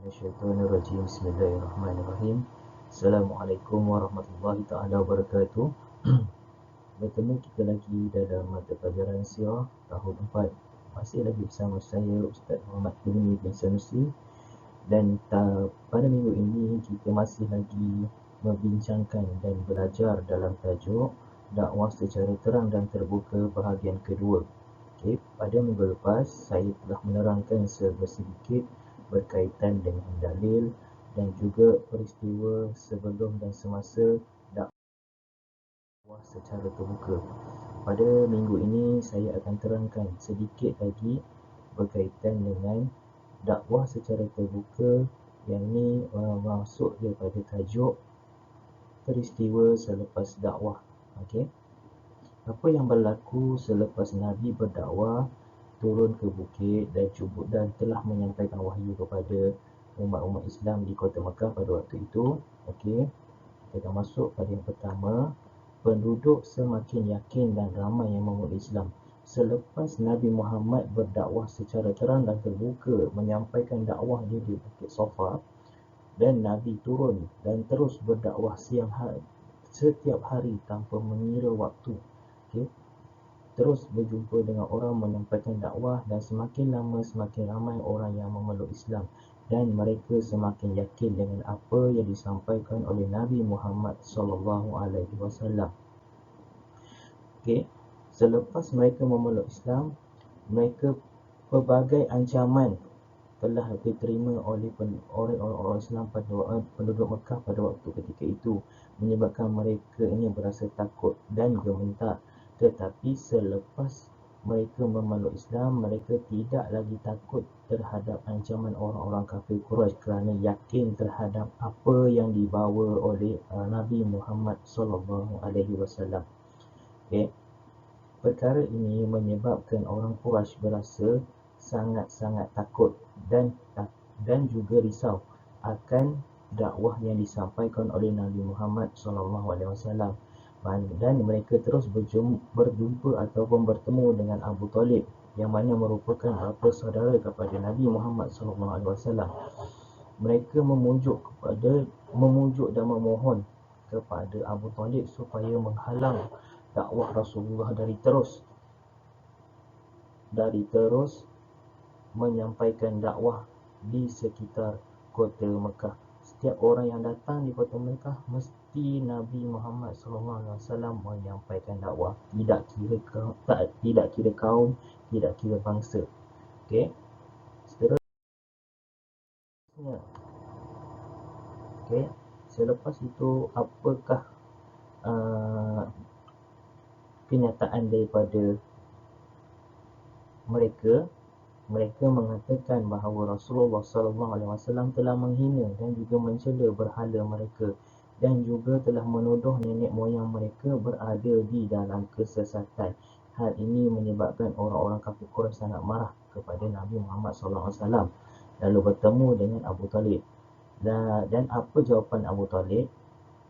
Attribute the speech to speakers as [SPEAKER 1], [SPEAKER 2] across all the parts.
[SPEAKER 1] Minasyaitonirrajim. Bismillahirrahmanirrahim. Assalamualaikum warahmatullahi taala wabarakatuh. Bertemu kita lagi dalam mata pelajaran Sirah tahun 4. Masih lagi bersama saya Ustaz Muhammad Hilmi bin Sanusi, dan pada minggu ini kita masih lagi membincangkan dan belajar dalam tajuk dakwah secara terang dan terbuka bahagian kedua. Okey, pada minggu lepas saya telah menerangkan sedikit berkaitan dengan dalil dan juga peristiwa sebelum dan semasa dakwah secara terbuka. Pada minggu ini saya akan terangkan sedikit lagi berkaitan dengan dakwah secara terbuka, yang ni masuk daripada tajuk peristiwa selepas dakwah. Okey. Apa yang berlaku selepas Nabi berdakwah, turun ke bukit dan telah menyampaikan wahyu kepada umat-umat Islam di kota Mekah pada waktu itu. Okey, kita akan masuk pada yang pertama. Penduduk semakin yakin dan ramai yang memeluk Islam. Selepas Nabi Muhammad berdakwah secara terang dan terbuka, menyampaikan dakwah dia di Bukit Safa, dan Nabi turun dan terus berdakwah setiap hari tanpa mengira waktu. Okey, terus berjumpa dengan orang, menyampaikan dakwah, dan semakin lama semakin ramai orang yang memeluk Islam, dan mereka semakin yakin dengan apa yang disampaikan oleh Nabi Muhammad SAW. Okey, selepas mereka memeluk Islam, mereka pelbagai ancaman telah diterima oleh orang Islam penduduk Mekah pada waktu ketika itu, menyebabkan mereka ini berasa takut dan gemetar. Tetapi selepas mereka memeluk Islam, mereka tidak lagi takut terhadap ancaman orang-orang kafir Quraisy kerana yakin terhadap apa yang dibawa oleh Nabi Muhammad SAW. Okay. Perkara ini menyebabkan orang Quraisy berasa sangat-sangat takut dan juga risau akan dakwah yang disampaikan oleh Nabi Muhammad SAW. Dan mereka terus berjumpa ataupun bertemu dengan Abu Talib, yang mana merupakan bapa saudara kepada Nabi Muhammad SAW. Mereka memujuk dan memohon kepada Abu Talib supaya menghalang dakwah Rasulullah dari terus menyampaikan dakwah di sekitar kota Mekah. Setiap orang yang datang di kota Mekah mesti Nabi Muhammad SAW menyampaikan dakwah, tidak kira kaum, tidak kira bangsa. Okey. Seterusnya. Okey, selepas itu apakah kenyataan daripada mereka? Mereka mengatakan bahawa Rasulullah SAW telah menghina dan juga mencela berhala mereka, dan juga telah menuduh nenek moyang mereka berada di dalam kesesatan. Hal ini menyebabkan orang-orang kafir Quraisy sangat marah kepada Nabi Muhammad SAW, lalu bertemu dengan Abu Talib. Dan apa jawapan Abu Talib?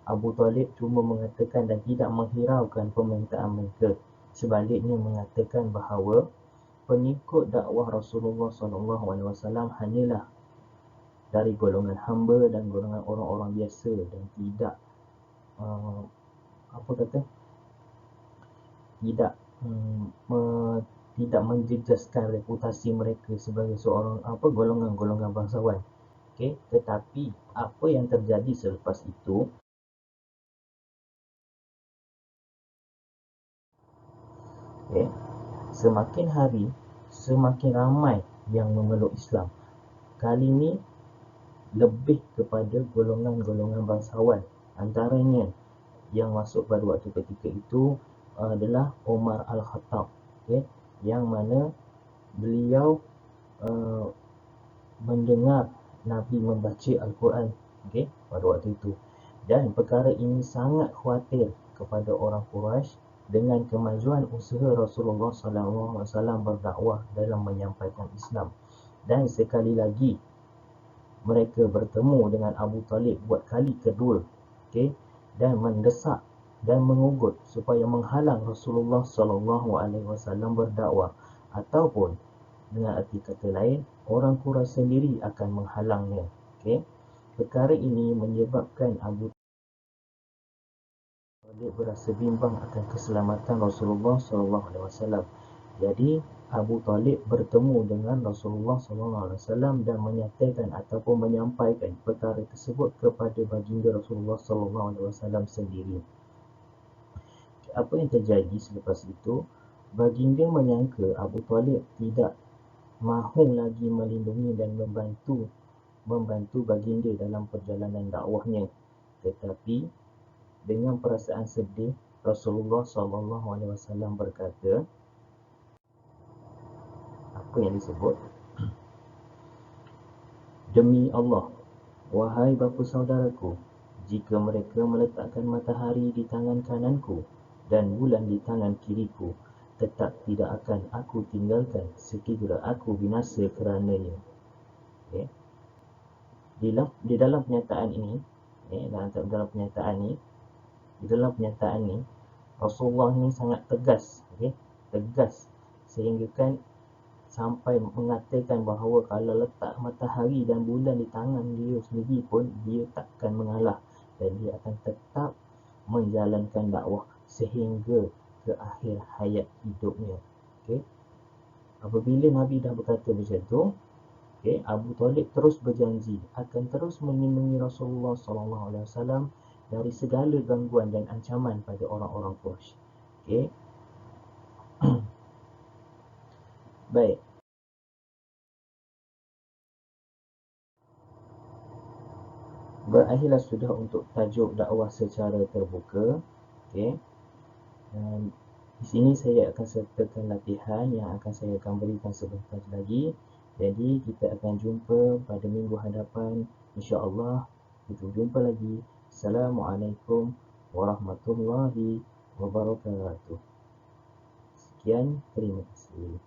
[SPEAKER 1] Abu Talib cuma mengatakan dan tidak menghiraukan permintaan mereka. Sebaliknya mengatakan bahawa pengikut dakwah Rasulullah SAW hanyalah dari golongan hamba dan golongan orang-orang biasa, dan tidak menjejaskan reputasi mereka sebagai seorang golongan bangsawan. Okey, tetapi apa yang terjadi selepas itu? Okey, semakin hari semakin ramai yang memeluk Islam. Kali ini lebih kepada golongan-golongan bangsawan. Antaranya yang masuk pada waktu ketika itu adalah Umar Al-Khattab, okay, yang mana beliau mendengar Nabi membaca Al-Quran, okay, pada waktu itu. Dan perkara ini sangat khawatir kepada orang Quraisy dengan kemajuan usaha Rasulullah SAW berdakwah dalam menyampaikan Islam. Dan sekali lagi mereka bertemu dengan Abu Talib buat kali kedua, okay, dan mendesak dan mengugut supaya menghalang Rasulullah SAW berdakwah, ataupun dengan arti kata lain, orang Quraisy sendiri akan menghalangnya. Okay. Perkara ini menyebabkan Abu Talib berasa bimbang akan keselamatan Rasulullah SAW. Jadi Abu Talib bertemu dengan Rasulullah SAW dan menyatakan ataupun menyampaikan perkara tersebut kepada baginda Rasulullah SAW sendiri. Apa yang terjadi selepas itu, baginda menyangka Abu Talib tidak mahu lagi melindungi dan membantu baginda dalam perjalanan dakwahnya. Tetapi dengan perasaan sedih, Rasulullah SAW berkata, apa yang disebut? Demi Allah, wahai bapa saudaraku, jika mereka meletakkan matahari di tangan kananku dan bulan di tangan kiriku, tetap tidak akan aku tinggalkan sekiranya aku binasa kerananya. Okay. Di dalam pernyataan ini, Rasulullah ni sangat tegas, tegas sehingga kan sampai mengatakan bahawa kalau letak matahari dan bulan di tangan dia sendiri pun dia takkan mengalah dan dia akan tetap menjalankan dakwah sehingga ke akhir hayat hidupnya. Okay. Apabila Nabi dah berkata macam tu, Abu Talib terus berjanji akan terus melindungi Rasulullah SAW dari segala gangguan dan ancaman pada orang-orang Quraisy. Okay. Baik. Berakhirlah sudah untuk tajuk dakwah secara terbuka. Okay. Dan di sini saya akan sertakan latihan yang saya akan berikan sebentar lagi. Jadi kita akan jumpa pada minggu hadapan, insya-Allah. Kita jumpa lagi. Assalamualaikum warahmatullahi wabarakatuh. Sekian, terima kasih.